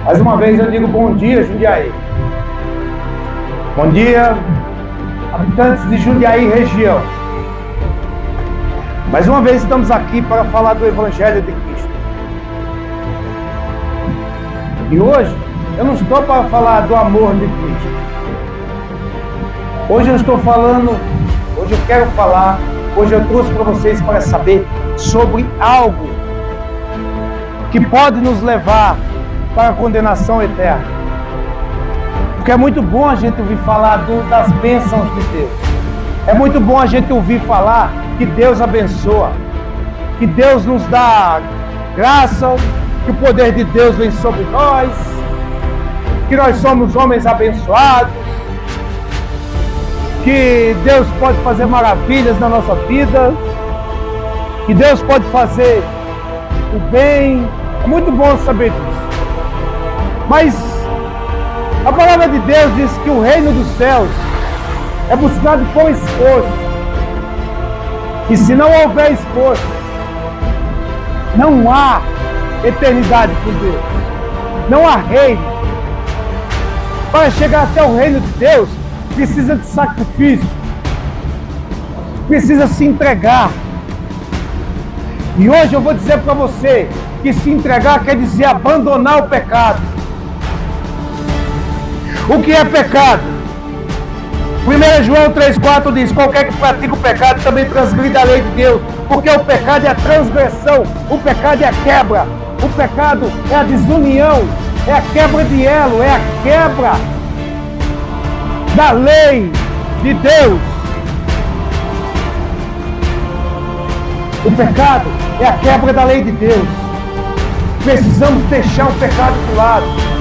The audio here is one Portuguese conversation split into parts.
Mais uma vez eu digo bom dia, Jundiaí. Bom dia, habitantes de Jundiaí região. Mais uma vez estamos aqui para falar do Evangelho de Cristo. E hoje eu não estou para falar do amor de Cristo. Hoje eu estou falando, hoje eu quero falar, hoje eu trouxe para vocês para saber sobre algo que pode nos levar para a condenação eterna. Porque é muito bom a gente ouvir falar das bênçãos de Deus. É muito bom a gente ouvir falar que Deus abençoa, que Deus nos dá graça, que o poder de Deus vem sobre nós, que nós somos homens abençoados, que Deus pode fazer maravilhas na nossa vida, que Deus pode fazer o bem. É muito bom saber disso. Mas a palavra de Deus diz que o reino dos céus é buscado com esforço. E se não houver esforço, não há eternidade com Deus. Não há reino. Para chegar até o reino de Deus, precisa de sacrifício. Precisa se entregar. E hoje eu vou dizer para você que se entregar quer dizer abandonar o pecado. O que é pecado? 1 João 3,4 diz: qualquer que pratica o pecado também transgride a lei de Deus, porque o pecado é a transgressão, o pecado é a quebra, o pecado é a desunião, é a quebra de elo, é a quebra da lei de Deus. O pecado é a quebra da lei de Deus. Precisamos deixar o pecado do lado.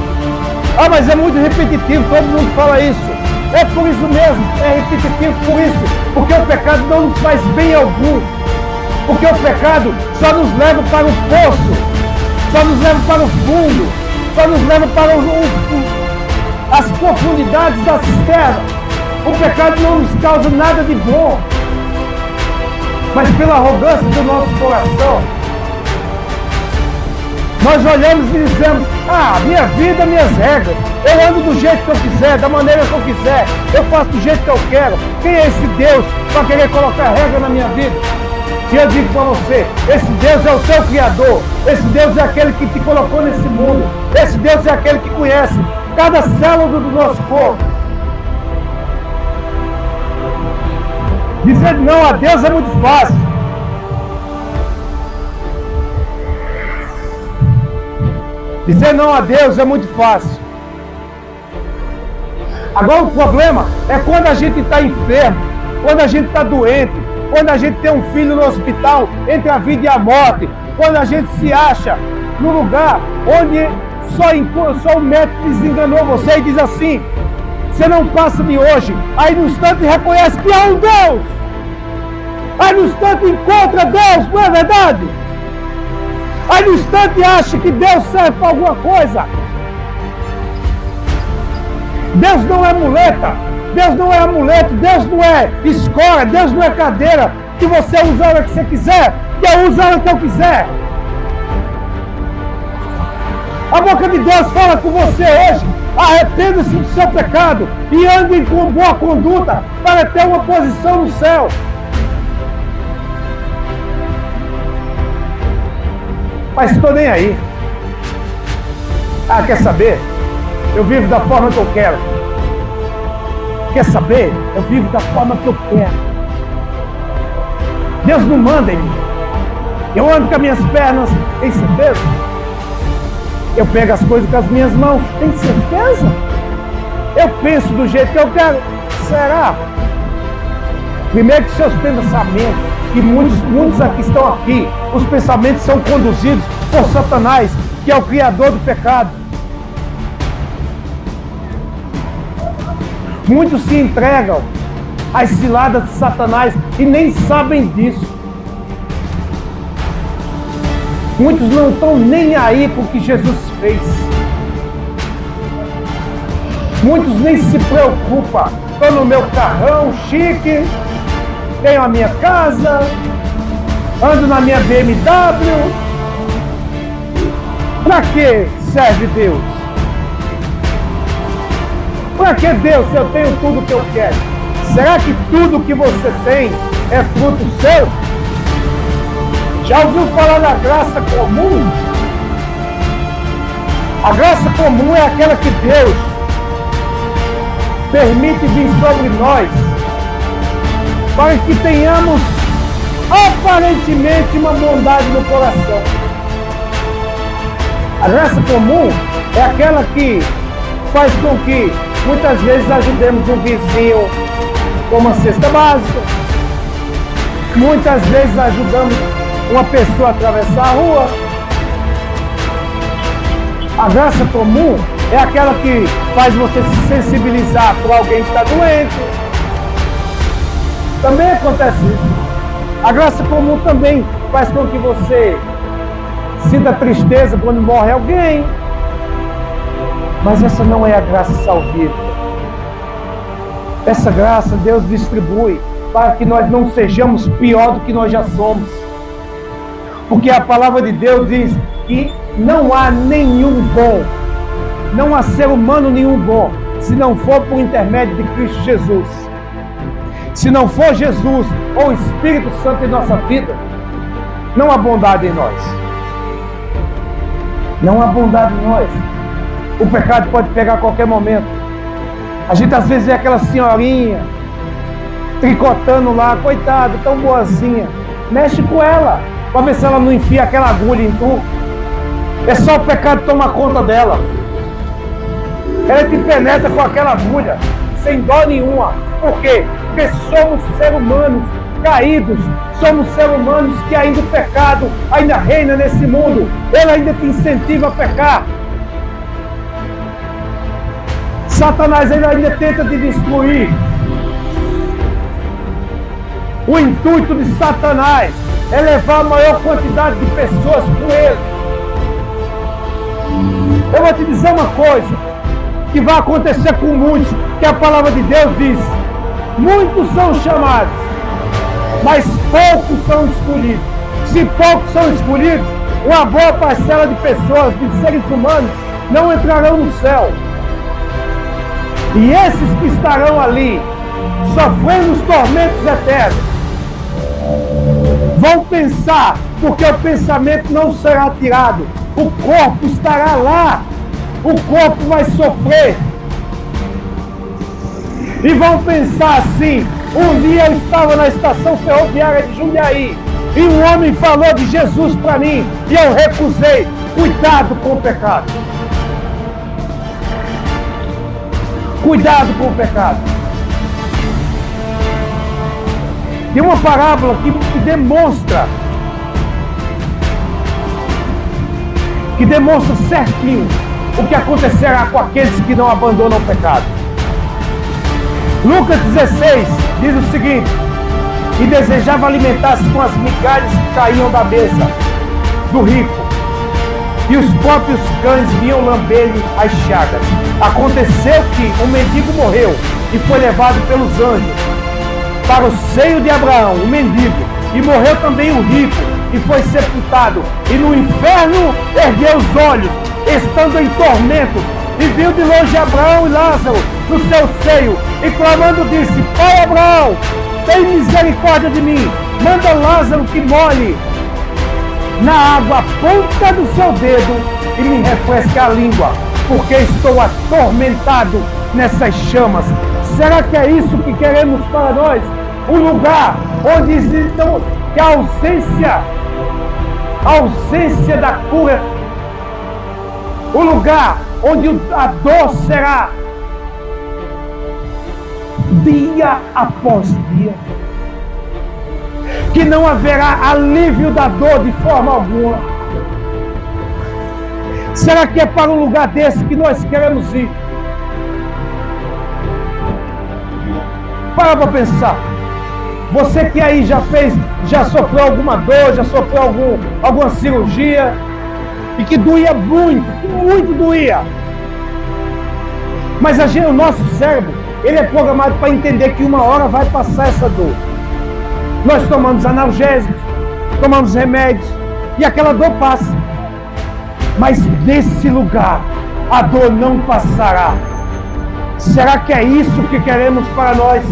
Ah, mas é muito repetitivo, todo mundo fala isso. É por isso mesmo, é repetitivo por isso. Porque o pecado não nos faz bem algum. Porque o pecado só nos leva para o poço, só nos leva para o fundo, só nos leva para as profundidades da cisterna. O pecado não nos causa nada de bom. Mas pela arrogância do nosso coração, nós olhamos e dizemos: ah, minha vida, minhas regras, eu ando do jeito que eu quiser, da maneira que eu quiser, eu faço do jeito que eu quero. Quem é esse Deus para querer colocar regra na minha vida? E eu digo para você, esse Deus é o teu Criador, esse Deus é aquele que te colocou nesse mundo, esse Deus é aquele que conhece cada célula do nosso corpo. Dizer não a Deus é muito fácil. Dizer não a Deus é muito fácil. Agora o problema é quando a gente está enfermo, quando a gente está doente, quando a gente tem um filho no hospital entre a vida e a morte, quando a gente se acha no lugar onde só o médico desenganou você e diz assim: você não passa de hoje. Aí no instante reconhece que há um Deus. Aí no instante encontra Deus, não é verdade? Aí no instante acha que Deus serve para alguma coisa. Deus não é muleta. Deus não é amuleto. Deus não é escora. Deus não é cadeira que você usa a hora que você quiser, que eu uso a hora que eu quiser. A boca de Deus fala com você hoje: arrependa-se do seu pecado e ande com boa conduta para ter uma posição no céu. Mas estou nem aí. Ah, quer saber? Eu vivo da forma que eu quero. Quer saber? Eu vivo da forma que eu quero. Deus não manda em mim. Eu ando com as minhas pernas, tem certeza? Eu pego as coisas com as minhas mãos, tem certeza? Eu penso do jeito que eu quero. Será? Primeiro que seus pensamentos, e muitos aqui estão aqui, os pensamentos são conduzidos por Satanás, que é o criador do pecado. Muitos se entregam às ciladas de Satanás e nem sabem disso. Muitos não estão nem aí com o que Jesus fez. Muitos nem se preocupam. Estou no meu carrão chique, tenho a minha casa, ando na minha BMW. Para que serve Deus? Para que Deus, se eu tenho tudo que eu quero? Será que tudo que você tem é fruto seu? Já ouviu falar da graça comum? A graça comum é aquela que Deus permite vir sobre nós para que tenhamos aparentemente uma bondade no coração. A graça comum é aquela que faz com que muitas vezes ajudemos um vizinho com uma cesta básica, muitas vezes ajudamos uma pessoa a atravessar a rua. A graça comum é aquela que faz você se sensibilizar por alguém que está doente. Também acontece isso. A graça comum também faz com que você sinta tristeza quando morre alguém. Mas essa não é a graça salvífica. Essa graça Deus distribui para que nós não sejamos pior do que nós já somos. Porque a palavra de Deus diz que não há nenhum bom, não há ser humano nenhum bom, se não for por intermédio de Cristo Jesus. Se não for Jesus ou o Espírito Santo em nossa vida, não há bondade em nós. Não há bondade em nós. O pecado pode pegar a qualquer momento. A gente às vezes vê aquela senhorinha tricotando lá, coitada, tão boazinha. Mexe com ela, para ver se ela não enfia aquela agulha em tu. É só o pecado tomar conta dela. Ela te penetra com aquela agulha, sem dó nenhuma. Por quê? Porque somos seres humanos caídos, somos seres humanos que ainda o pecado ainda reina nesse mundo. Ele ainda te incentiva a pecar. Satanás ainda tenta te destruir. O intuito de Satanás é levar a maior quantidade de pessoas com ele. Eu vou te dizer uma coisa que vai acontecer com muitos, que a palavra de Deus diz: muitos são chamados, mas poucos são escolhidos. Se poucos são escolhidos, uma boa parcela de pessoas, de seres humanos, não entrarão no céu. E esses que estarão ali, sofrendo os tormentos eternos, vão pensar, porque o pensamento não será tirado, o corpo estará lá, o corpo vai sofrer. E vão pensar assim: um dia eu estava na estação ferroviária de Jundiaí e um homem falou de Jesus para mim e eu recusei. Cuidado com o pecado. Cuidado com o pecado. Tem uma parábola que demonstra certinho o que acontecerá com aqueles que não abandonam o pecado. Lucas 16 diz o seguinte: e desejava alimentar-se com as migalhas que caíam da mesa do rico, e os próprios cães vinham lamber-lhe as chagas. Aconteceu que um mendigo morreu e foi levado pelos anjos para o seio de Abraão, o mendigo, e morreu também o rico e foi sepultado, e no inferno ergueu os olhos, estando em tormentos, e viu de longe Abraão e Lázaro no seu seio, e clamando disse: Pai Abraão, tem misericórdia de mim, manda Lázaro que molhe na água a ponta do seu dedo e me refresque a língua, porque estou atormentado nessas chamas. Será que é isso que queremos para nós? Um lugar onde então, que a ausência da cura, um lugar onde a dor será dia após dia, que não haverá alívio da dor de forma alguma. Será que é para um lugar desse que nós queremos ir? Para pensar. Você que aí já sofreu alguma dor, já sofreu alguma cirurgia, e que doía muito, que muito doía. Mas o nosso cérebro, ele é programado para entender que uma hora vai passar essa dor. Nós tomamos analgésicos, tomamos remédios, e aquela dor passa. Mas desse lugar, a dor não passará. Será que é isso que queremos para nós?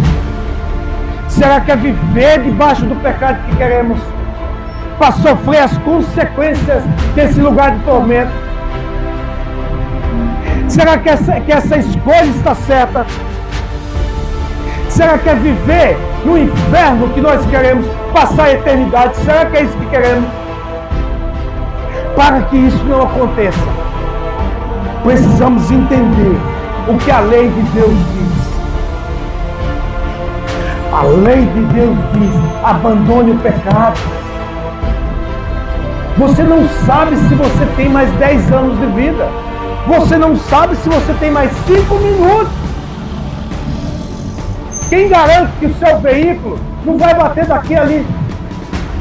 Será que é viver debaixo do pecado que queremos? Para sofrer as consequências desse lugar de tormento? Será que essa escolha está certa? Será que é viver no inferno que nós queremos? Passar a eternidade? Será que é isso que queremos? Para que isso não aconteça, precisamos entender o que a lei de Deus diz. A lei de Deus diz: abandone o pecado. Você não sabe se você tem mais 10 anos de vida. Você não sabe se você tem mais 5 minutos. Quem garante que o seu veículo não vai bater daqui a ali?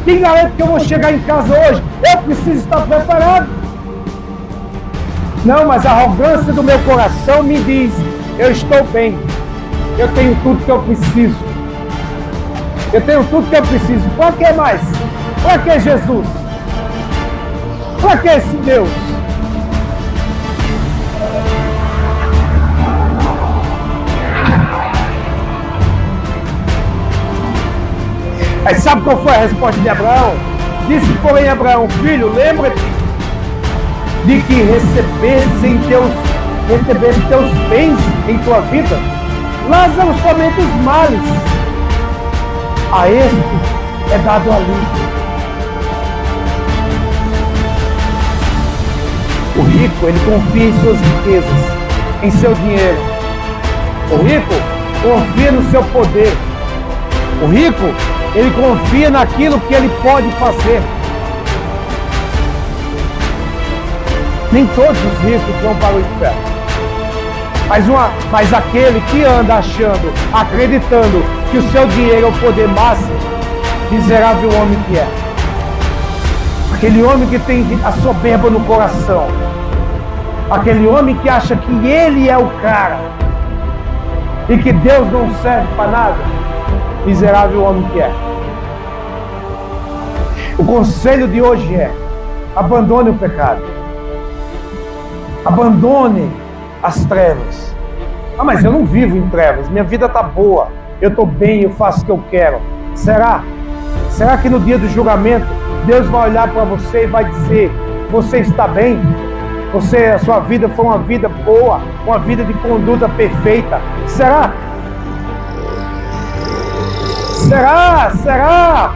Quem garante que eu vou chegar em casa hoje? Eu preciso estar preparado. Não, mas a arrogância do meu coração me diz: eu estou bem. Eu tenho tudo que eu preciso. Eu tenho tudo que eu preciso. Para que mais? Para que Jesus? Para que esse Deus? Aí sabe qual foi a resposta de Abraão? Disse, porém, Abraão: filho, lembra-te de que recebesse teus bens em tua vida. Lázaro somente os males. A este é dado alívio. O rico, ele confia em suas riquezas, em seu dinheiro. O rico confia no seu poder. O rico, ele confia naquilo que ele pode fazer. Nem todos os ricos vão para o inferno. Mas aquele que anda achando, acreditando que o seu dinheiro é o poder máximo, miserável homem que é. Aquele homem que tem a soberba no coração. Aquele homem que acha que ele é o cara e que Deus não serve para nada. Miserável homem que é. O conselho de hoje é: abandone o pecado. Abandone as trevas. Ah, mas eu não vivo em trevas, minha vida está boa, eu estou bem, eu faço o que eu quero. Será? Será que no dia do julgamento Deus vai olhar para você e vai dizer: você está bem? A sua vida foi uma vida boa, uma vida de conduta perfeita. Será? Será?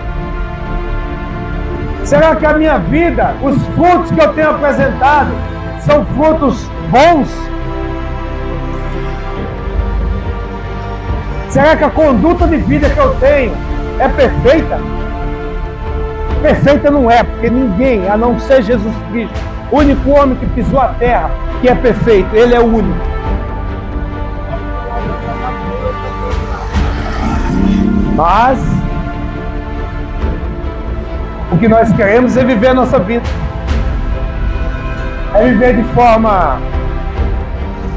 Será que a minha vida, os frutos que eu tenho apresentado, são frutos bons? Será que a conduta de vida que eu tenho é perfeita? Perfeita não é, porque ninguém, a não ser Jesus Cristo, o único homem que pisou a terra, que é perfeito, ele é o único. Mas o que nós queremos é viver a nossa vida. É viver de forma,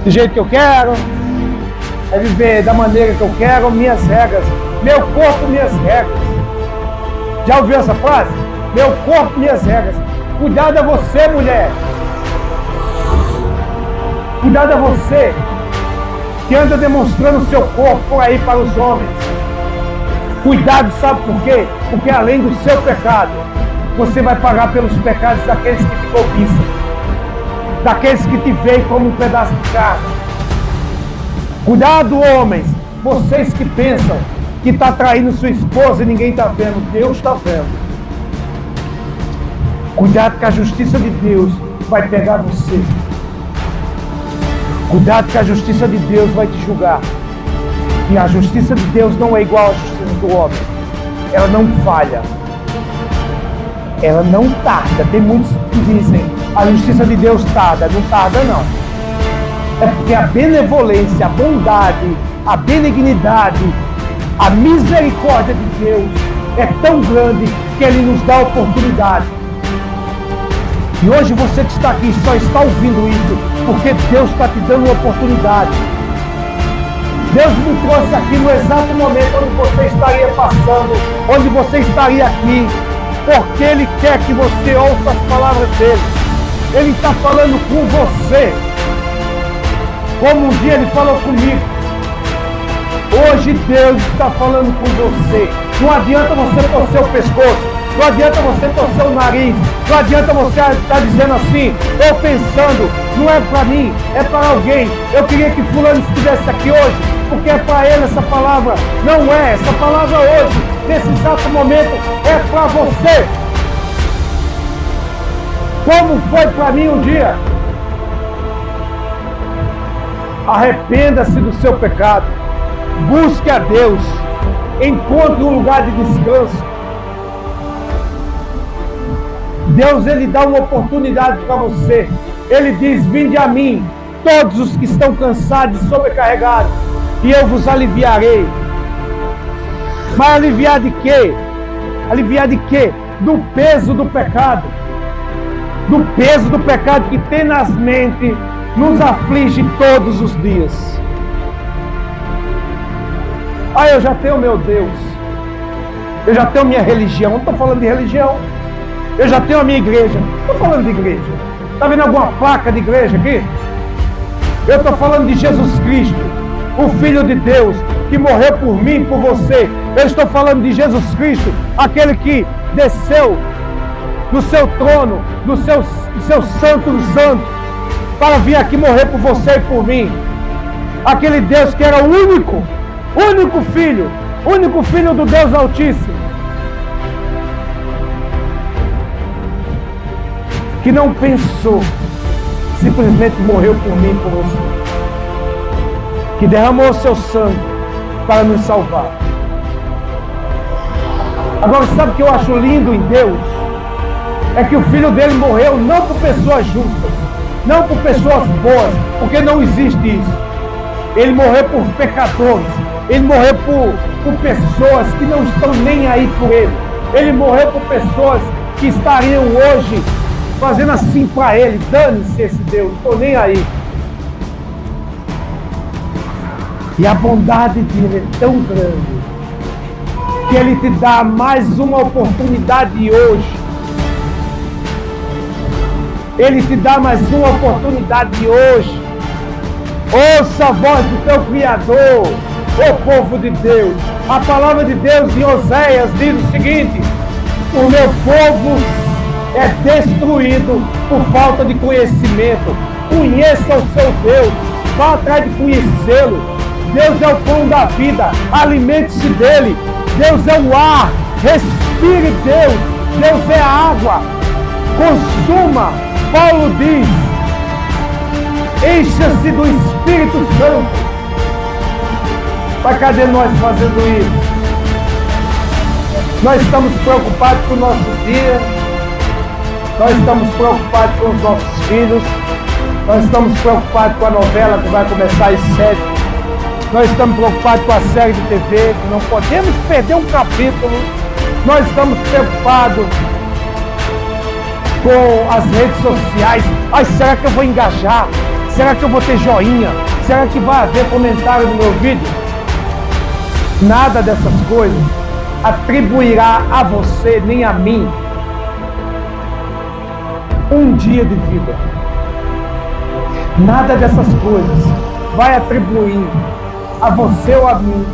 do jeito que eu quero. É viver da maneira que eu quero, minhas regras. Meu corpo, minhas regras. Já ouviu essa frase? Meu corpo, minhas regras. Cuidado a você, mulher. Cuidado a você que anda demonstrando o seu corpo por aí para os homens. Cuidado, sabe por quê? Porque além do seu pecado, você vai pagar pelos pecados daqueles que te cobiçam, daqueles que te veem como um pedaço de carne. Cuidado, homens, vocês que pensam que está traindo sua esposa e ninguém está vendo. Deus está vendo. Cuidado que a justiça de Deus vai pegar você. Cuidado que a justiça de Deus vai te julgar. E a justiça de Deus não é igual à justiça do homem. Ela não falha. Ela não tarda. Tem muitos que dizem: a justiça de Deus tarda. Não tarda, não. É porque a benevolência, a bondade, a benignidade, a misericórdia de Deus é tão grande que Ele nos dá oportunidade. E hoje você que está aqui só está ouvindo isso porque Deus está te dando uma oportunidade. Deus me trouxe aqui no exato momento onde você estaria passando, onde você estaria aqui, porque Ele quer que você ouça as palavras dEle. Ele está falando com você. como um dia Ele falou comigo. Hoje Deus está falando com você. Não adianta você torcer o pescoço. Não adianta você torcer o nariz. Não adianta você estar dizendo assim, ou pensando, não é para mim, é para alguém. Eu queria que fulano estivesse aqui hoje, porque é para ele essa palavra. Não é, essa palavra hoje, nesse exato momento, é para você. Como foi para mim um dia. Arrependa-se do seu pecado. Busque a Deus. Encontre um lugar de descanso. Deus, Ele dá uma oportunidade para você. Ele diz, vinde a mim, todos os que estão cansados e sobrecarregados, e eu vos aliviarei. Mas aliviar de quê? Aliviar de quê? Do peso do pecado. Do peso do pecado que tenazmente nos aflige todos os dias. Ah, eu já tenho meu Deus. Eu já tenho minha religião. Não estou falando de religião. Eu já tenho a minha igreja. Não estou falando de igreja. Está vendo alguma placa de igreja aqui? Eu estou falando de Jesus Cristo, o Filho de Deus, que morreu por mim e por você. Eu estou falando de Jesus Cristo, aquele que desceu no seu trono, no seu santo dos santos, para vir aqui morrer por você e por mim. Aquele Deus que era o único Filho do Deus Altíssimo, que não pensou, simplesmente morreu por mim e por você, que derramou o seu sangue para nos salvar. Agora, sabe o que eu acho lindo em Deus? É que o Filho dele morreu não por pessoas justas, não por pessoas boas, porque não existe isso. Ele morreu por pecadores, ele morreu por pessoas que não estão nem aí por ele. Ele morreu por pessoas que estariam hoje fazendo assim para ele, dane-se esse Deus, não estou nem aí. E a bondade dele é tão grande, que ele te dá mais uma oportunidade hoje. Ele te dá mais uma oportunidade hoje. Ouça a voz do teu Criador, ô povo de Deus. A palavra de Deus em Oséias diz o seguinte: o meu povo é destruído por falta de conhecimento. Conheça o seu Deus, vá atrás de conhecê-lo. Deus é o pão da vida, alimente-se dele. Deus é o ar, respire Deus. Deus é a água, consuma. Paulo diz, encha-se do Espírito Santo. Mas cadê nós fazendo isso? Nós estamos preocupados com o nosso dia, nós estamos preocupados com os nossos filhos, nós estamos preocupados com a novela que vai começar às 7, nós estamos preocupados com a série de TV, que não podemos perder um capítulo, nós estamos preocupados com as redes sociais. Ai, será que eu vou engajar? Será que eu vou ter joinha? Será que vai haver comentário no meu vídeo? Nada dessas coisas atribuirá a você nem a mim um dia de vida. Nada dessas coisas vai atribuir a você ou a mim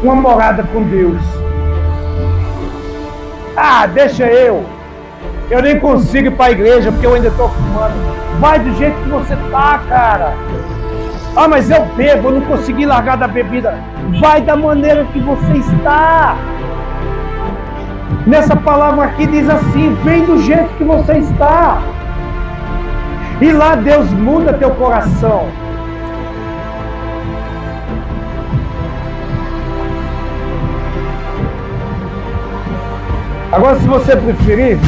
uma morada com Deus. Ah, deixa eu nem consigo ir para a igreja porque eu ainda estou fumando. Vai do jeito que você tá, cara. Ah, mas eu bebo, eu não consegui largar da bebida. Vai da maneira que você está. Nessa palavra aqui diz assim, vem do jeito que você está. E lá Deus muda teu coração. Agora, se você preferir,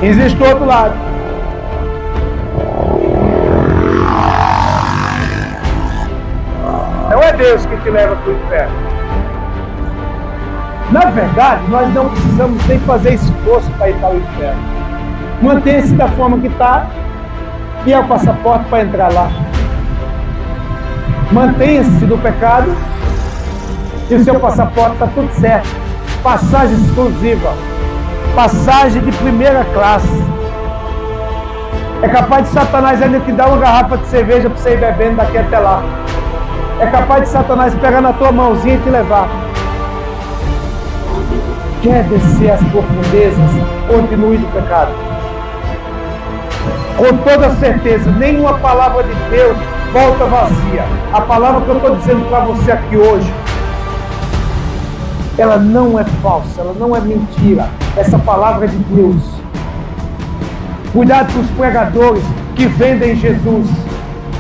existe o outro lado. Não é Deus que te leva para o inferno. Na verdade, nós não precisamos nem fazer esforço para ir para o inferno. Mantenha-se da forma que está e é o passaporte para entrar lá. Mantenha-se do pecado e o seu passaporte está tudo certo. Passagem exclusiva. Passagem de primeira classe. É capaz de Satanás ainda te dar uma garrafa de cerveja para você ir bebendo daqui até lá. É capaz de Satanás pegar na tua mãozinha e te levar. Quer descer as profundezas? Continue no pecado. Com toda certeza, nenhuma palavra de Deus volta vazia. A palavra que eu estou dizendo para você aqui hoje, ela não é falsa, ela não é mentira. Essa palavra é de Deus. Cuidado com os pregadores que vendem Jesus,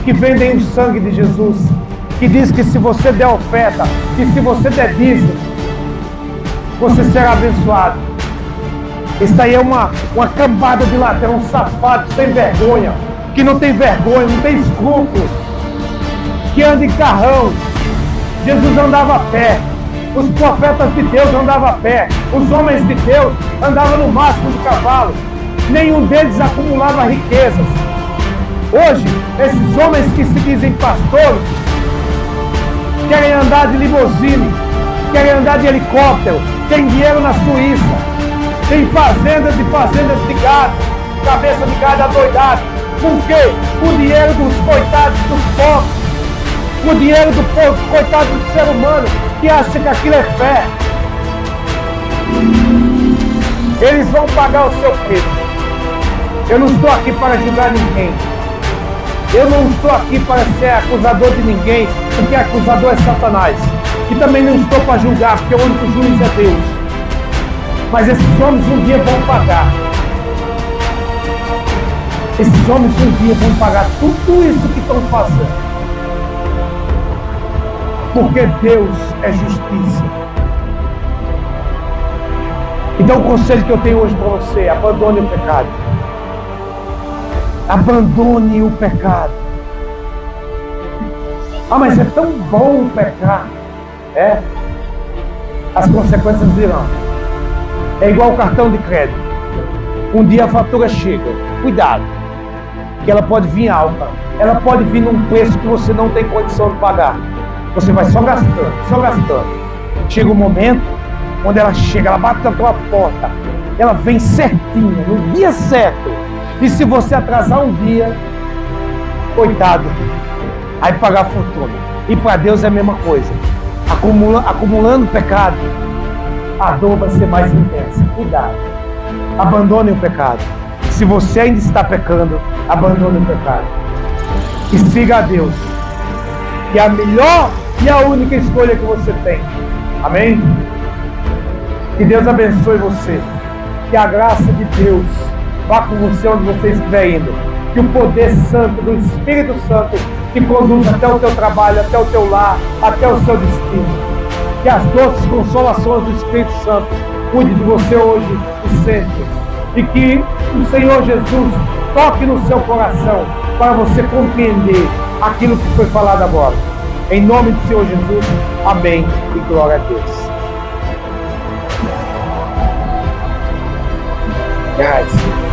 que vendem o sangue de Jesus, que diz que se você der oferta, que se você der dízimo, você será abençoado. Isso aí é uma cambada de ladrão, um safado sem vergonha, que não tem vergonha, não tem escrúpulo, que anda em carrão. Jesus andava a pé, os profetas de Deus andavam a pé, os homens de Deus andavam no máximo de cavalo, nenhum deles acumulava riquezas. Hoje, esses homens que se dizem pastores, querem andar de limusine, querem andar de helicóptero, tem dinheiro na Suíça, tem fazendas e fazendas de gado, cabeça de gado adoidado. Por quê? O dinheiro dos coitados dos pobres, o dinheiro do povo, coitado do ser humano, que acha que aquilo é fé. Eles vão pagar o seu preço. Eu não estou aqui para julgar ninguém. Eu não estou aqui para ser acusador de ninguém, porque acusador é Satanás. E também não estou para julgar, porque o único juiz é Deus. Mas esses homens um dia vão pagar. Esses homens um dia vão pagar tudo isso que estão fazendo. Porque Deus é justiça. Então o conselho que eu tenho hoje para você: abandone o pecado. Abandone o pecado. Ah, mas é tão bom pecar. É. As consequências virão. É igual o cartão de crédito. Um dia a fatura chega. Cuidado. Que ela pode vir alta. Ela pode vir num preço que você não tem condição de pagar. Você vai só gastando, só gastando. Chega um momento onde ela chega, ela bate na tua porta. Ela vem certinha, no dia certo. E se você atrasar um dia, coitado, aí pagar a fortuna. E para Deus é a mesma coisa. Acumulando pecado, a dor vai ser mais intensa. Cuidado. Abandone o pecado. Se você ainda está pecando, abandone o pecado. E siga a Deus. Que é a melhor e a única escolha que você tem. Amém? Que Deus abençoe você. Que a graça de Deus vá com você onde você estiver indo. Que o poder santo do Espírito Santo te conduza até o teu trabalho, até o teu lar, até o seu destino. Que as doces consolações do Espírito Santo cuide de você hoje e sempre. E que o Senhor Jesus toque no seu coração para você compreender aquilo que foi falado agora. Em nome do Senhor Jesus, amém e glória a Deus. Guys.